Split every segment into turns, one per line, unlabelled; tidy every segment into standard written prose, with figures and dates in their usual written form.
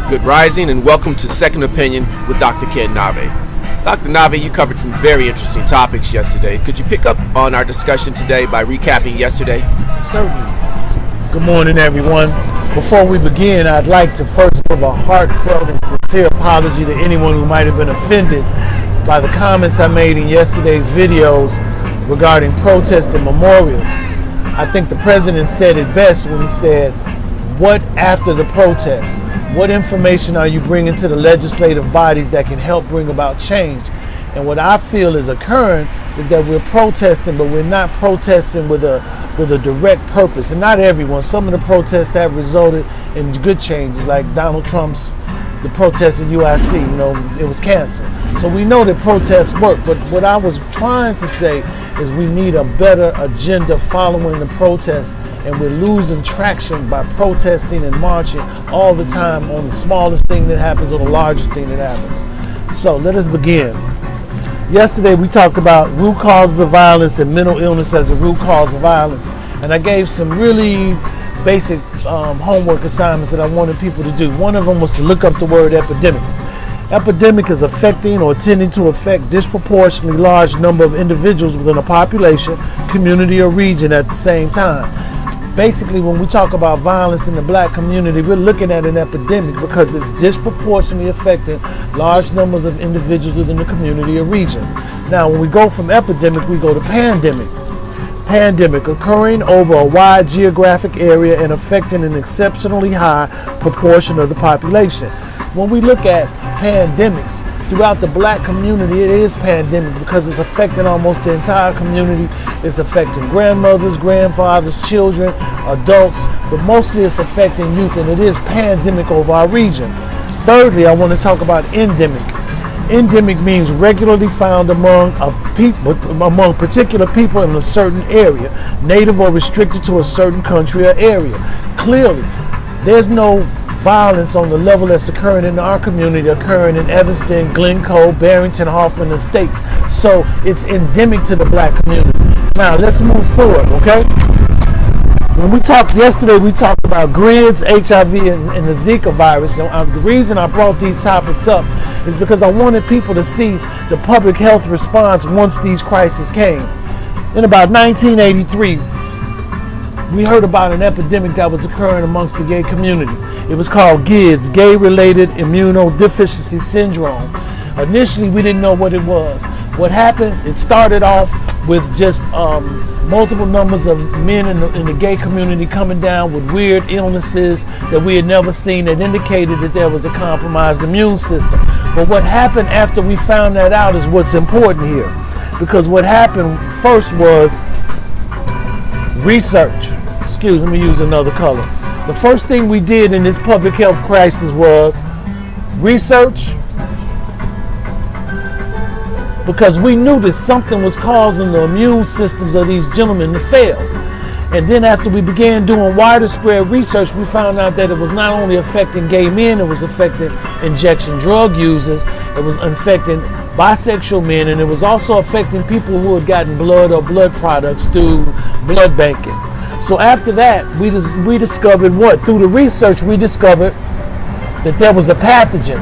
Good rising and welcome to Second Opinion with Dr. Ken Nave. Dr. Nave, you covered some very interesting topics yesterday. Could you pick up on our discussion today by recapping yesterday?
Certainly. Good morning, everyone. Before we begin, I'd like to first give a heartfelt and sincere apology to anyone who might have been offended by the comments I made in yesterday's videos regarding protest and memorials. I think the president said it best when he said, "What after the protest? What information are you bringing to the legislative bodies that can help bring about change?" And what I feel is occurring is that we're protesting, but we're not protesting with a direct purpose. And not everyone. Some of the protests have resulted in good changes, like Donald Trump's the protest at UIC. It was canceled. So we know that protests work. But what I was trying to say is we need a better agenda following the protest. And we're losing traction by protesting and marching all the time on the smallest thing that happens or the largest thing that happens. So let us begin. Yesterday we talked about root causes of violence and mental illness as a root cause of violence. And I gave some really basic homework assignments that I wanted people to do. One of them was to look up the word epidemic. Epidemic is affecting or tending to affect disproportionately large number of individuals within a population, community, or region at the same time. Basically, when we talk about violence in the black community, we're looking at an epidemic because it's disproportionately affecting large numbers of individuals within the community or region. Now, when we go from epidemic, we go to pandemic. Pandemic, occurring over a wide geographic area and affecting an exceptionally high proportion of the population. When we look at pandemics, throughout the black community, it is pandemic because it's affecting almost the entire community. It's affecting grandmothers, grandfathers, children, adults, but mostly it's affecting youth, and it is pandemic over our region. Thirdly, I want to talk about endemic. Endemic means regularly found among particular people in a certain area, native or restricted to a certain country or area. Clearly, there's no violence on the level that's occurring in our community, occurring in Evanston, Glencoe, Barrington, Hoffman Estates. So it's endemic to the black community. Now let's move forward, okay? When we talked yesterday, we talked about GRIDS, HIV, and the Zika virus. And the reason I brought these topics up is because I wanted people to see the public health response once these crises came. In about 1983, we heard about an epidemic that was occurring amongst the gay community. It was called GIDS, Gay-Related Immunodeficiency Syndrome. Initially, we didn't know what it was. What happened, it started off with just multiple numbers of men in the gay community coming down with weird illnesses that we had never seen that indicated that there was a compromised immune system. But what happened after we found that out is what's important here. Because what happened first was research. Let me use another color. The first thing we did in this public health crisis was research, because we knew that something was causing the immune systems of these gentlemen to fail. And then after we began doing wider spread research, we found out that it was not only affecting gay men, it was affecting injection drug users, it was affecting bisexual men, and it was also affecting people who had gotten blood or blood products through blood banking. So after that, we discovered what? Through the research, we discovered that there was a pathogen.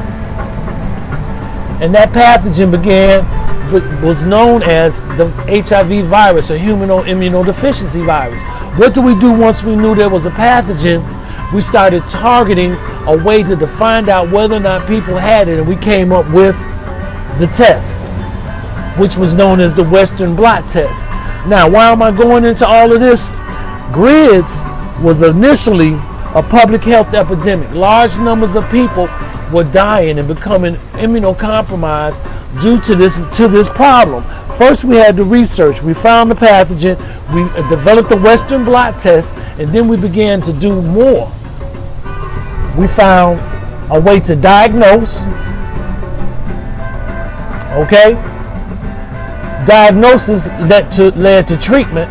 And that pathogen was known as the HIV virus, or human immunodeficiency virus. What do we do once we knew there was a pathogen? We started targeting a way to find out whether or not people had it, and we came up with the test, which was known as the Western blot test. Now, why am I going into all of this? GRIDS was initially a public health epidemic. Large numbers of people were dying and becoming immunocompromised due to this problem. First, we had the research. We found the pathogen. We developed the Western blot test, and then we began to do more. We found a way to diagnose. Okay? Diagnosis led to treatment.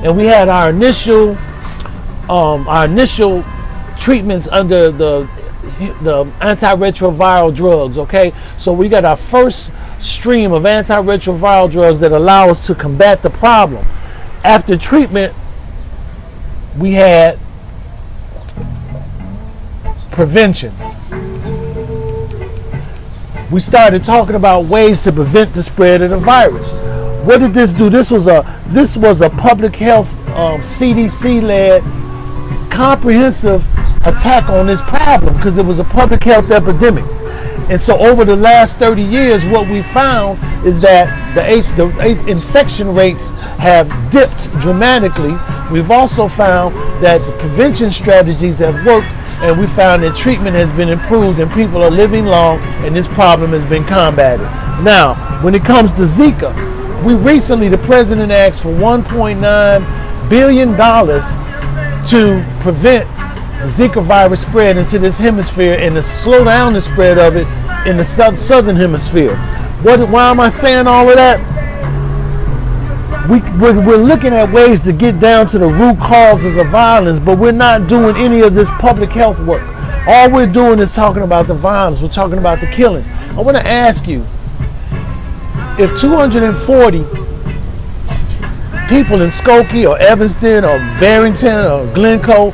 And we had our initial treatments under the antiretroviral drugs, okay? So we got our first stream of antiretroviral drugs that allow us to combat the problem. After treatment, we had prevention. We started talking about ways to prevent the spread of the virus. What did this do? This was a public health CDC-led comprehensive attack on this problem because it was a public health epidemic. And so over the last 30 years, what we found is that the infection rates have dipped dramatically. We've also found that the prevention strategies have worked, and we found that treatment has been improved and people are living long and this problem has been combated. Now, when it comes to Zika, the president asked for $1.9 billion to prevent the Zika virus spread into this hemisphere and to slow down the spread of it in the southern hemisphere. Why am I saying all of that? We're looking at ways to get down to the root causes of violence, but we're not doing any of this public health work. All we're doing is talking about the violence. We're talking about the killings. I want to ask you, if 240 people in Skokie or Evanston or Barrington or Glencoe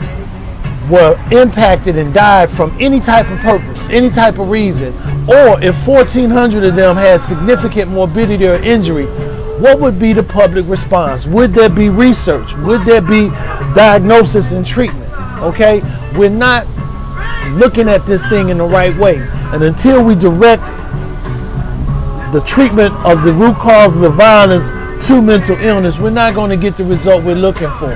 were impacted and died from any type of purpose, any type of reason, or if 1,400 of them had significant morbidity or injury, what would be the public response? Would there be research? Would there be diagnosis and treatment? Okay? We're not looking at this thing in the right way. And until we direct the treatment of the root causes of violence to mental illness, we're not going to get the result we're looking for.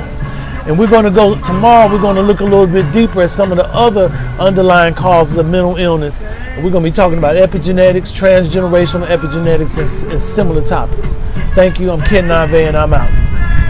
And we're going to go tomorrow, we're going to look a little bit deeper at some of the other underlying causes of mental illness. And we're going to be talking about epigenetics, transgenerational epigenetics, and similar topics. Thank you. I'm Ken Nave, and I'm out.